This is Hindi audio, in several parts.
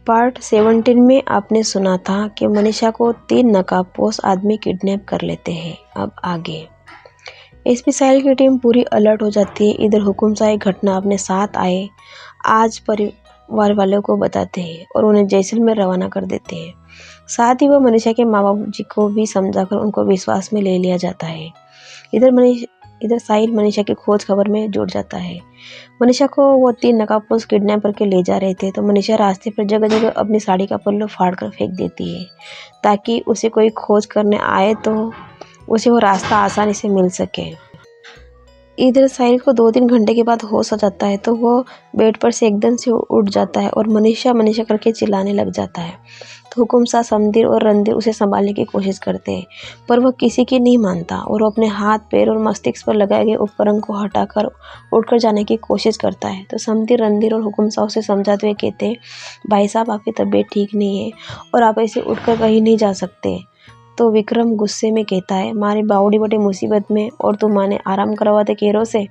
पार्ट 17 में आपने सुना था कि मनीषा को 3 नकाबपोश आदमी किडनैप कर लेते हैं। अब आगे एसपी साहिल की टीम पूरी अलर्ट हो जाती है। इधर हुकुम साहब घटना अपने साथ आए आज परिवार वालों को बताते हैं और उन्हें जैसलमेर रवाना कर देते हैं। साथ ही वह मनीषा के माँ बाप जी को भी समझाकर उनको विश्वास में ले लिया जाता है। इधर साहिल मनीषा की खोज खबर में जुट जाता है। मनीषा को वो 3 नकाबपोश किडनैप करके ले जा रहे थे तो मनीषा रास्ते पर जगह जगह अपनी साड़ी का पल्लू फाड़ कर फेंक देती है ताकि उसे कोई खोज करने आए तो उसे वो रास्ता आसानी से मिल सके। इधर साहिल को 2-3 घंटे के बाद होश आ जाता है तो वो बेड पर से एकदम से उठ जाता है और मनीषा मनीषा करके चिल्लाने लग जाता है। तो हुकुम शाह, समदीर और रणधीर उसे संभालने की कोशिश करते हैं पर वह किसी की नहीं मानता और वो अपने हाथ, पैर और मस्तिष्क पर लगाए गए उपकरण को हटाकर उठकर जाने की कोशिश करता है। तो समदीर, रणधीर और हुकुम शाह उसे समझाते हुए कहते हैं, भाई साहब आपकी तबीयत ठीक नहीं है और आप ऐसे उठकर कहीं नहीं जा सकते। तो विक्रम गुस्से में कहता है, मारी बावड़ी बड़ी मुसीबत में और तुम माने आराम करवाते केरों से।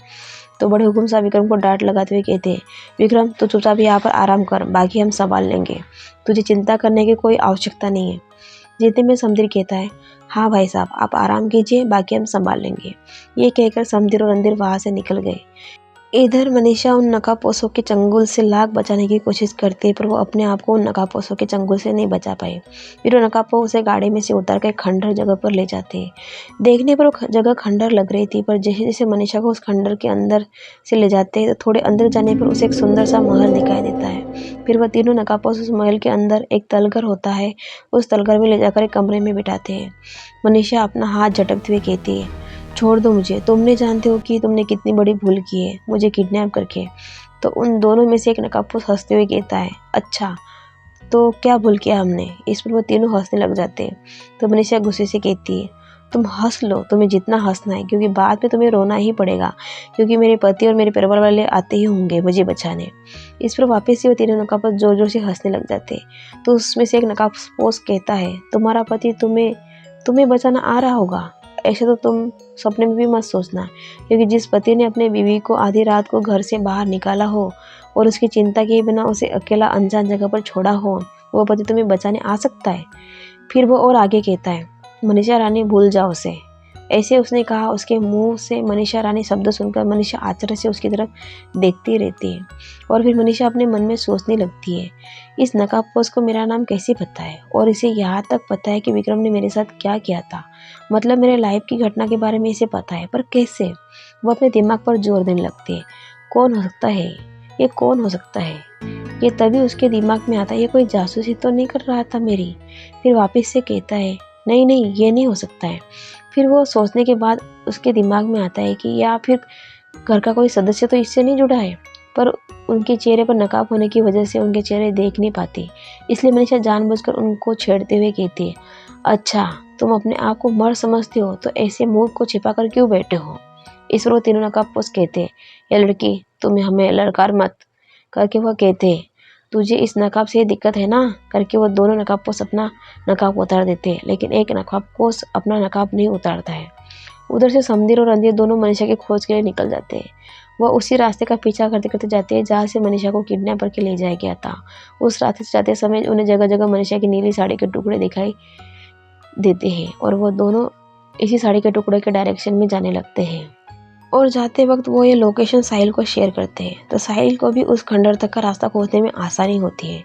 तो बड़े हुकुम साहब विक्रम को डांट लगाते हुए कहते हैं, विक्रम तू चुपचाप यहाँ पर आराम कर, बाकी हम संभाल लेंगे, तुझे चिंता करने की कोई आवश्यकता नहीं है। जीते में समदीर कहता है, हाँ भाई साहब आप आराम कीजिए, बाकी हम संभाल लेंगे। ये कहकर समदीर और रणधीर वहाँ से निकल गए। इधर मनीषा उन नकाबपोशों के चंगुल से लाख बचाने की कोशिश करती है पर वो अपने आप को उन नकाबपोशों के चंगुल से नहीं बचा पाए। फिर वो नकाबपोश उसे गाड़ी में से उतार कर खंडहर जगह पर ले जाते हैं। देखने पर वो जगह खंडहर लग रही थी पर जैसे जैसे मनीषा को उस खंडहर के अंदर से ले जाते हैं तो थोड़े अंदर जाने पर उसे एक सुंदर सा महल दिखाई देता है। फिर वह तीनों नकाबपोश उस महल के अंदर एक तलघर होता है, उस तलघर में ले जाकर एक कमरे में बिठाते हैं। मनीषा अपना हाथ झटकते हुए कहती है, छोड़ दो मुझे, तुमने जानते हो कि तुमने कितनी बड़ी भूल की है मुझे किडनैप करके। तो उन दोनों में से एक नकाबपोश हंसते हुए कहता है, अच्छा तो क्या भूल किया हमने। इस पर वो तीनों हंसने लग जाते हैं। तो मनीषा गुस्से से कहती है, तुम हंस लो, तुम्हें जितना हंसना है, क्योंकि बाद में तुम्हें रोना ही पड़ेगा, क्योंकि मेरे पति और मेरे परिवार वाले आते ही होंगे मुझे बचाने। इस पर वापस से वो तीनों नकाबपोश जोर जोर से हंसने लग जाते हैं। तो उसमें से एक नकाबपोश कहता है, तुम्हारा पति तुम्हें बचाना आ रहा होगा, ऐसे तो तुम सपने में भी मत सोचना, क्योंकि जिस पति ने अपने बीवी को आधी रात को घर से बाहर निकाला हो और उसकी चिंता किए बिना उसे अकेला अनजान जगह पर छोड़ा हो, वो पति तुम्हें बचाने आ सकता है। फिर वो और आगे कहता है, मनीषा रानी भूल जाओ उसे। ऐसे उसने कहा। उसके मुंह से मनीषा रानी शब्द सुनकर मनीषा आश्चर्य से उसकी तरफ देखती रहती है और फिर मनीषा अपने मन में सोचने लगती है, इस नकाबपोश को मेरा नाम कैसे पता है और इसे यहाँ तक पता है कि विक्रम ने मेरे साथ क्या किया था, मतलब मेरे लाइफ की घटना के बारे में इसे पता है, पर कैसे। वो अपने दिमाग पर जोर देने लगती है, कौन हो सकता है ये, कौन हो सकता है ये। तभी उसके दिमाग में आता है, ये कोई जासूसी तो नहीं कर रहा था मेरी। फिर वापस से कहता है, नहीं नहीं ये नहीं हो सकता है। फिर वो सोचने के बाद उसके दिमाग में आता है कि या फिर घर का कोई सदस्य तो इससे नहीं जुड़ा है, पर उनके चेहरे पर नकाब होने की वजह से उनके चेहरे देख नहीं पाती, इसलिए मनीषा जानबूझकर उनको छेड़ते हुए कहती है, अच्छा तुम अपने आप को मर्द समझते हो तो ऐसे मुंह को छिपा कर क्यों बैठे हो। इस पर वो तीनों नकाबपोश कहते हैं, ये लड़की तुम्हें हमें लड़कार मत, करके वह कहते हैं, तुझे इस नकाब से दिक्कत है ना, करके वो दोनों नकाबपोश अपना नकाब उतार देते हैं, लेकिन एक नकाबपोश अपना नकाब नहीं उतारता है। उधर से समदीर और रणधीर दोनों मनीषा की खोज के लिए निकल जाते हैं। वह उसी रास्ते का पीछा करते करते जाते हैं जहाँ से मनीषा को किडनैप करके ले जाया गया था। उस रास्ते से जाते समय उन्हें जगह जगह मनीषा की नीली साड़ी के टुकड़े दिखाई देते हैं और वो दोनों इसी साड़ी के टुकड़े के डायरेक्शन में जाने लगते हैं और जाते वक्त वो ये लोकेशन साहिल को शेयर करते हैं। तो साहिल को भी उस खंडहर तक का रास्ता खोजने में आसानी होती है।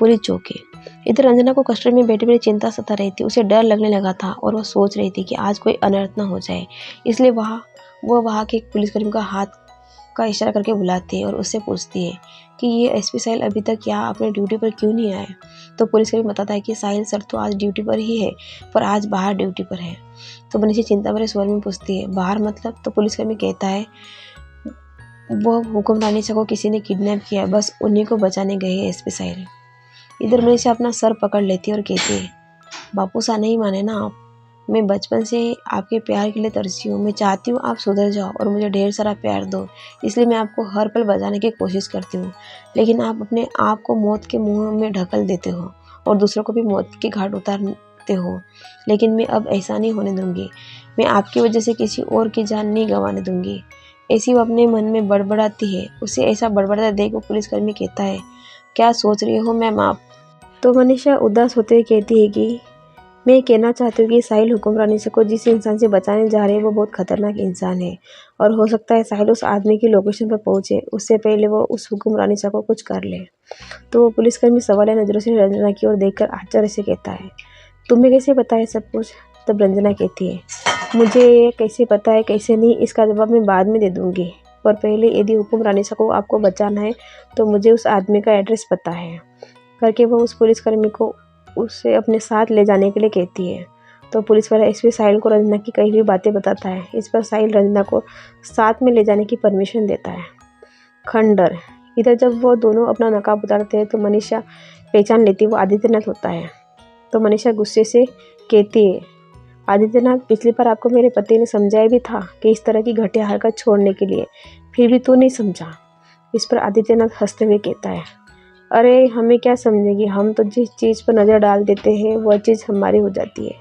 पूरी चौकी इधर रंजना को कस्टडी में बैठी बैठी चिंता सता रही थी, उसे डर लगने लगा था और वह सोच रही थी कि आज कोई अनर्थ ना हो जाए, इसलिए वहाँ के एक पुलिसकर्मी का हाथ का इशारा करके बुलाती है और उससे पूछती है कि ये एसपी साहिल अभी तक यहाँ अपने ड्यूटी पर क्यों नहीं आए। तो पुलिसकर्मी बताता है कि साहिल सर तो आज ड्यूटी पर ही है, पर आज बाहर ड्यूटी पर है। तो मनीषा चिंता भरे स्वर में पूछती है, बाहर मतलब। तो पुलिसकर्मी कहता है, वो हुकुम रानी को किसी ने किडनैप किया, बस उन्हीं को बचाने गए हैं एसपी साहिल। इधर मनीषा अपना सर पकड़ लेती है और कहती है, बापू सा नहीं माने ना आप, मैं बचपन से आपके प्यार के लिए तरसी हूँ, मैं चाहती हूँ आप सुधर जाओ और मुझे ढेर सारा प्यार दो, इसलिए मैं आपको हर पल बचाने की कोशिश करती हूँ, लेकिन आप अपने आप को मौत के मुंह में ढकल देते हो और दूसरों को भी मौत के घाट उतारते हो, लेकिन मैं अब ऐसा नहीं होने दूंगी, मैं आपकी वजह से किसी और की जान नहीं गंवाने दूंगी। ऐसी वो अपने मन में बड़बड़ाती है। उसे ऐसा बड़बड़ाता देख वो पुलिसकर्मी कहता है, क्या सोच रही हो मैम आप, तो मनीषा उदास होते हुए कहती है कि मैं कहना चाहती हूँ कि साहिल हुक्मरानी से को जिस इंसान से बचाने जा रहे हैं वो बहुत खतरनाक इंसान है और हो सकता है साहिल उस आदमी की लोकेशन पर पहुंचे उससे पहले वो उस हुक्मरानी सा को कुछ कर ले। तो वो पुलिसकर्मी सवालिया नज़रों से रंजना की ओर देखकर आश्चर्य से कहता है, तुम्हें कैसे पता है सब कुछ? तब रंजना कहती है, मुझे कैसे पता है कैसे नहीं इसका जवाब मैं बाद में दे दूंगी, पर पहले यदि हुक्मरानी सा को आपको बचाना है तो मुझे उस आदमी का एड्रेस पता है करके वो उस पुलिसकर्मी को उसे अपने साथ ले जाने के लिए कहती है। तो पुलिस वाला एसपी साहिल को रंजना की कही हुई बातें बताता है। इस पर साहिल रंजना को साथ में ले जाने की परमिशन देता है। खंडर इधर जब वो दोनों अपना नकाब उतारते हैं तो मनीषा पहचान लेती है वो आदित्यनाथ होता है। तो मनीषा गुस्से से कहती है, आदित्यनाथ पिछली बार आपको मेरे पति ने समझाया भी था कि इस तरह की घटिया हरकत छोड़ने के लिए, फिर भी तू नहीं समझा। इस पर आदित्यनाथ हंसते हुए कहता है, अरे हमें क्या समझेगी, हम तो जिस चीज़ पर नज़र डाल देते हैं वह चीज़ हमारी हो जाती है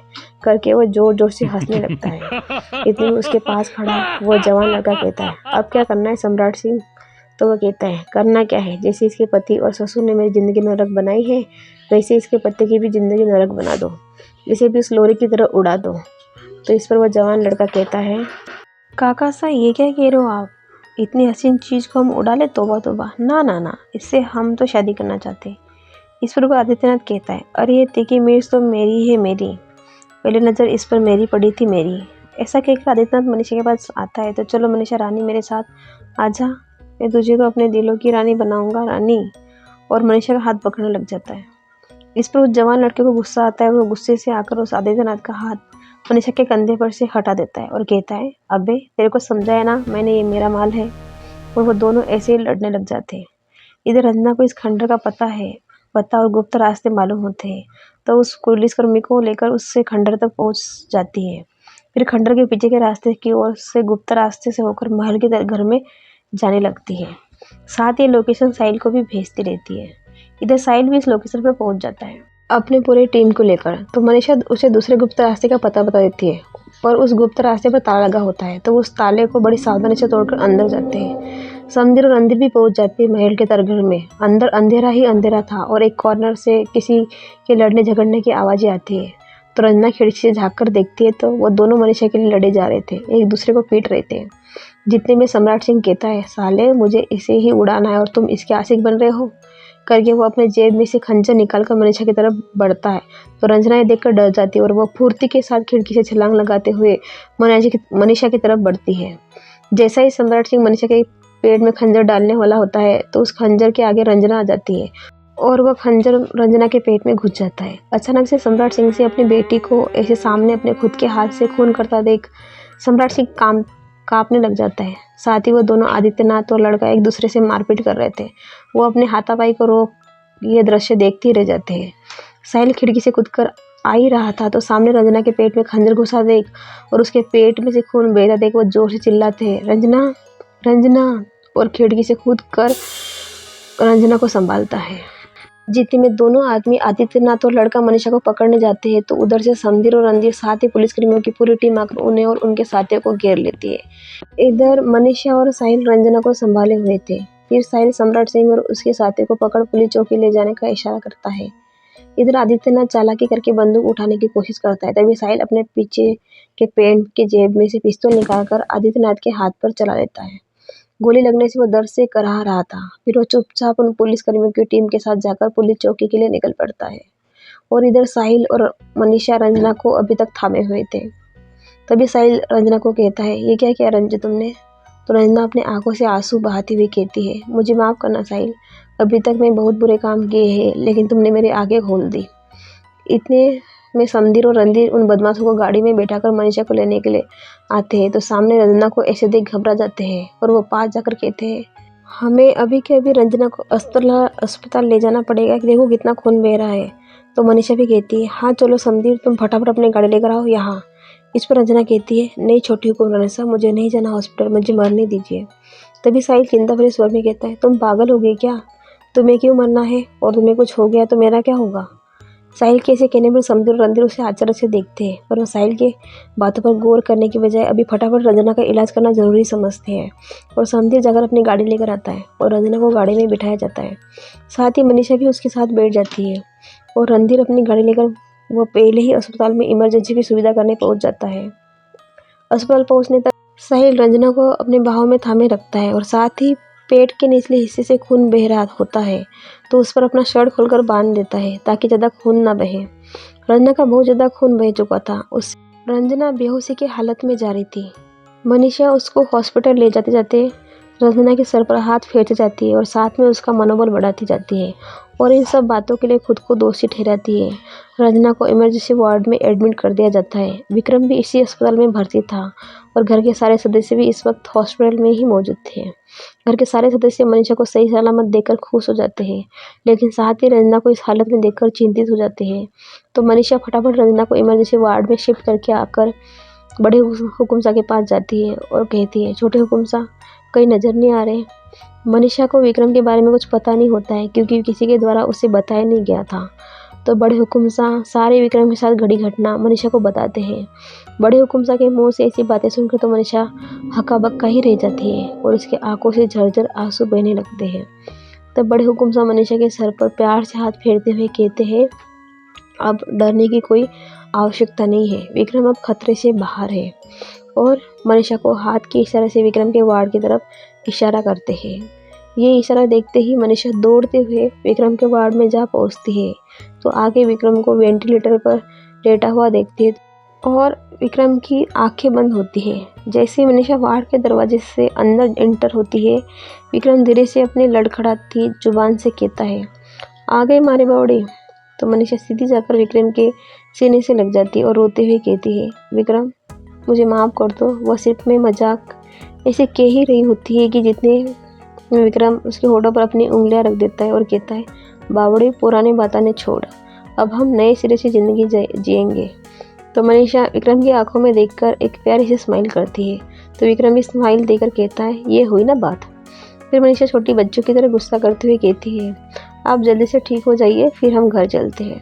करके वो जोर जोर से हंसने लगता है। इतने में उसके पास खड़ा वो जवान लड़का कहता है, अब क्या करना है सम्राट सिंह? तो वह कहता है, करना क्या है, जैसे इसके पति और ससुर ने मेरी ज़िंदगी नरक बनाई है वैसे इसके पति की भी ज़िंदगी नरक बना दो, इसे भी उस लोरी की तरह उड़ा दो। तो इस पर वह जवान लड़का कहता है, काका सा ये क्या कह रहे हो आप, इतनी हसीन चीज़ को हम उड़ा ले? तोबा तोबा, ना ना ना, इससे हम तो शादी करना चाहते। इस पर वो आदित्यनाथ कहता है, अरे ये तीखी मिर्च तो मेरी है, मेरी पहले नज़र इस पर मेरी पड़ी थी, मेरी। ऐसा कहकर आदित्यनाथ मनीषा के पास आता है। तो चलो मनीषा रानी मेरे साथ आजा, मैं तुझे तो अपने दिलों की रानी बनाऊंगा रानी। और मनीषा का हाथ पकड़ने लग जाता है। इस पर उस जवान लड़के को गुस्सा आता है और वो गुस्से से आकर उस आदित्यनाथ का हाथ मनीषा के कंधे पर से हटा देता है और कहता है, अबे तेरे को समझाया ना मैंने, ये मेरा माल है। और वो दोनों ऐसे ही लड़ने लग जाते हैं। इधर रंजना को इस खंडर का पता और गुप्त रास्ते मालूम होते हैं। तो उस पुलिसकर्मी को लेकर उससे खंडर तक पहुंच जाती है। फिर खंडर के पीछे के रास्ते की ओर से गुप्त रास्ते से होकर महल के घर में जाने लगती है। साथ ही लोकेशन साहिल को भी भेजती रहती है। इधर साहिल भी इस लोकेशन पर पहुंच जाता है अपने पूरे टीम को लेकर। तो मनीषा उसे दूसरे गुप्त रास्ते का पता बता देती है और उस गुप्त रास्ते पर ताला लगा होता है। तो वो उस ताले को बड़ी सावधानी से तोड़कर अंदर जाते हैं। समंदर और अंदर भी पहुंच जाती है महल के तरघर में। अंदर अंधेरा ही अंधेरा था और एक कॉर्नर से किसी के लड़ने झगड़ने की आवाज़ें आती है। तो रंजना खिड़की से झाँक कर देखती है तो वो दोनों मनीषा के लिए लड़े जा रहे थे, एक दूसरे को पीट रहे थे। जितने में सम्राट सिंह कहता है, साले मुझे इसे ही उड़ाना है और तुम इसके आशिक बन रहे हो करके वो अपने जेब में से खंजर निकालकर मनीषा की तरफ बढ़ता है। तो रंजना ये देखकर डर जाती है और वो फुर्ती के साथ खिड़की से छलांग लगाते हुए मनीषा की तरफ बढ़ती है। जैसा ही सम्राट सिंह मनीषा के पेट में खंजर डालने वाला होता है तो उस खंजर के आगे रंजना आ जाती है और वह खंजर रंजना के पेट में घुस जाता है। अचानक से सम्राट सिंह से अपनी बेटी को ऐसे सामने अपने खुद के हाथ से खून करता देख सम्राट सिंह कांपने लग जाता है। साथ ही वो दोनों आदित्यनाथ और लड़का एक दूसरे से मारपीट कर रहे थे। वो अपने हाथापाई को रोक ये दृश्य देखते ही रह जाते हैं। साहिल खिड़की से कूदकर आ ही रहा था तो सामने रंजना के पेट में खंजर घुसा देख और उसके पेट में से खून बहता देख वो जोर से चिल्लाते हैं, रंजना रंजना, और खिड़की से कूदकर रंजना को संभालता है। जितने में दोनों आदमी आदित्यनाथ और लड़का मनीषा को पकड़ने जाते हैं तो उधर से समंदर और रणधीर साथ ही पुलिसकर्मियों की पूरी टीम आकर उन्हें और उनके साथियों को घेर लेती है। इधर मनीषा और साहिल रंजना को संभाले हुए थे। फिर साहिल सम्राट सिंह और उसके साथियों को पकड़ पुलिस चौकी ले जाने का इशारा करता है। इधर आदित्यनाथ चालाकी करके बंदूक उठाने की कोशिश करता है। तभी साहिल अपने पीछे के पैंट के जेब में से पिस्तौल निकालकर आदित्यनाथ के हाथ पर चला लेता है। गोली लगने से वो दर्द से कराह रहा था। फिर वो चुपचाप उन पुलिसकर्मियों की टीम के साथ जाकर पुलिस चौकी के लिए निकल पड़ता है। और इधर साहिल और मनीषा रंजना को अभी तक थामे हुए थे। तभी साहिल रंजना को कहता है, ये क्या किया रंजू तुमने? तो रंजना अपने आंखों से आंसू बहाती हुई कहती है, मुझे माफ़ करना साहिल, अभी तक मैं बहुत बुरे काम किए हैं लेकिन तुमने मेरे आगे खोल दी। इतने में समंदर और रणधीर उन बदमाशों को गाड़ी में बैठाकर मनीषा को लेने के लिए आते हैं। तो सामने रंजना को ऐसे देख घबरा जाते हैं और वो पास जाकर कहते हैं, हमें अभी के अभी रंजना को अस्पताल ले जाना पड़ेगा, कि देखो कितना खून बह रहा है। तो मनीषा भी कहती है, हाँ चलो समंदर, तुम फटाफट अपनी गाड़ी लेकर आओ यहाँ। इस पर रंजना कहती है, नहीं छोटी हुक्मरानी साहब, मुझे नहीं जाना हॉस्पिटल, मुझे मरने दीजिए। तभी साहिल चिंता भरे स्वर में कहता है, तुम पागल हो गए क्या? तुम्हें क्यों मरना है? और तुम्हें कुछ हो गया तो मेरा क्या होगा? साहिल के ऐसे कहने पर समंदर और रणधीर उसे आश्चर्य से देखते हैं, पर वो साहिल के बातों पर गौर करने की बजाय अभी फटाफट रंजना का इलाज करना जरूरी समझते हैं। और समंदर जाकर अपनी गाड़ी लेकर आता है और रंजना को गाड़ी में बिठाया जाता है। साथ ही मनीषा भी उसके साथ बैठ जाती है। और रणधीर अपनी गाड़ी लेकर वह पहले ही अस्पताल में इमरजेंसी की सुविधा करने पहुंच जाता है। अस्पताल पहुंचने तक साहिल रंजना को अपने बाहों में थामे रखता है और साथ ही पेट के निचले हिस्से से खून बह रहा होता है तो उस पर अपना शर्ट खोलकर बांध देता है ताकि ज़्यादा खून ना बहे। रंजना का बहुत ज़्यादा खून बह चुका था। उस रंजना बेहोशी की हालत में जा रही थी। मनीषा उसको हॉस्पिटल ले जाते जाते रंजना के सर पर हाथ फेरती जाती है और साथ में उसका मनोबल बढ़ाती जाती है और इन सब बातों के लिए खुद को दोषी ठहराती है। रंजना को इमरजेंसी वार्ड में एडमिट कर दिया जाता है। विक्रम भी इसी अस्पताल में भर्ती था और घर के सारे सदस्य भी इस वक्त हॉस्पिटल में ही मौजूद थे। घर के सारे सदस्य मनीषा को सही सलामत देखकर खुश हो जाते हैं, लेकिन साथ ही रंजना को इस हालत में देखकर चिंतित हो जाते हैं। तो मनीषा फटाफट रंजना को इमरजेंसी वार्ड में शिफ्ट करके आकर बड़े हुकुम साहब के पास जाती है और कहती है, छोटे हुकुम साहब कहीं नज़र नहीं आ रहे। मनीषा को विक्रम के बारे में कुछ पता नहीं होता है क्योंकि किसी के द्वारा उसे बताया नहीं गया था। तो बड़े हुकुम साहब सारे विक्रम के साथ घड़ी घटना मनीषा को बताते हैं। बड़े हुकुम साहब के मुंह से ऐसी बातें सुनकर तो मनीषा हक्का-बक्का ही रह जाती है और उसकी आंखों से झरझर आंसू बहने लगते हैं। तब बड़े हुकुम साहब मनीषा के सर पर प्यार से हाथ फेरते हुए कहते हैं, अब डरने की कोई आवश्यकता नहीं है, विक्रम अब खतरे से बाहर है। और मनीषा को हाथ के इशारे से विक्रम के वार्ड की तरफ इशारा करते हैं। ये इशारा देखते ही मनीषा दौड़ते हुए विक्रम के वार्ड में जा पहुंचती है तो आगे विक्रम को वेंटिलेटर पर लेटा हुआ देखती है और विक्रम की आंखें बंद होती है। जैसे ही मनीषा वार्ड के दरवाजे से अंदर एंटर होती है, विक्रम धीरे से अपनी लड़खड़ाती जुबान से कहता है, आ गए मारे बावड़े। तो मनीषा सीधी जाकर विक्रम के सीने से लग जाती है और रोते हुए कहती है, विक्रम मुझे माफ़ कर दो। वह सिर्फ में मजाक ऐसे कह ही रही होती है कि जितने में विक्रम उसके होठों पर अपनी उंगलियां रख देता है और कहता है, बावड़े पुरानी बातें ने छोड़, अब हम नए सिरे से ज़िंदगी जिएंगे। तो मनीषा विक्रम की आंखों में देखकर एक प्यारी सी स्माइल करती है तो विक्रम भी स्माइल देकर कहता है, ये हुई ना बात। फिर मनीषा छोटी बच्चों की तरह गुस्सा करते हुए कहती है, आप जल्दी से ठीक हो जाइए, फिर हम घर चलते हैं।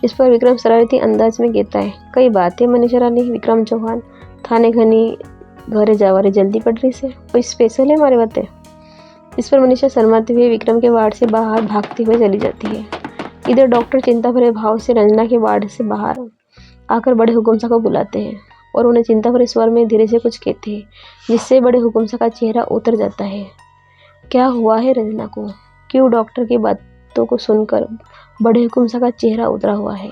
इस पर विक्रम शरारती अंदाज में कहता है, कई बात है मनीषा रानी, विक्रम चौहान थाने घनी घरे जावारे जल्दी पड़ रही से, कोई स्पेशल है हमारे बातें। इस पर मनीषा शर्माते हुए विक्रम के वार्ड से बाहर भागती हुई चली जाती है। इधर डॉक्टर चिंता भरे भाव से रंजना के वार्ड से बाहर आकर बड़े हुकुम साहब को बुलाते हैं और उन्हें चिंता भरे स्वर में धीरे से कुछ कहते हैं, जिससे बड़े हुकुम साहब का चेहरा उतर जाता है। क्या हुआ है रंजना को, क्यों डॉक्टर की बातों को सुनकर बड़े हुकुम साहब का चेहरा उतरा हुआ है।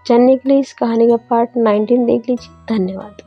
जानने के लिए इस कहानी का पार्ट 19 देख लीजिए। धन्यवाद।